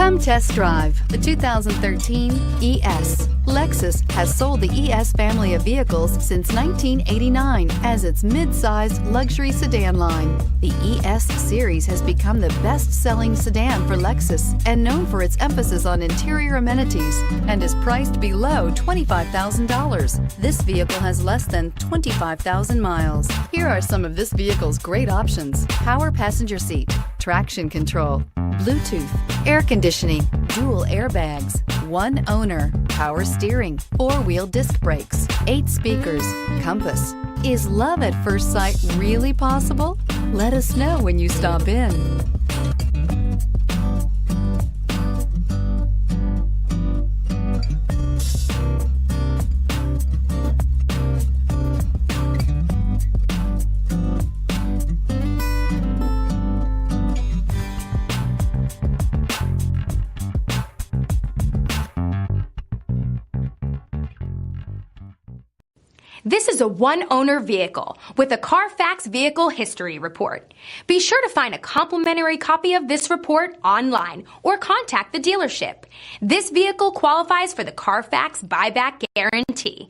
Come test drive the 2013 ES. Lexus has sold the ES family of vehicles since 1989 as its mid-sized luxury sedan line. The ES series has become the best-selling sedan for Lexus and known for its emphasis on interior amenities and is priced below $25,000. This vehicle has less than 25,000 miles. Here are some of this vehicle's great options: power passenger seat, traction control, Bluetooth, air conditioning, dual airbags, one owner, power steering, four-wheel disc brakes, 8 speakers, compass. Is love at first sight really possible? Let us know when you stop in. This is a one-owner vehicle with a CARFAX Vehicle History Report. Be sure to find a complimentary copy of this report online or contact the dealership. This vehicle qualifies for the CARFAX Buyback Guarantee.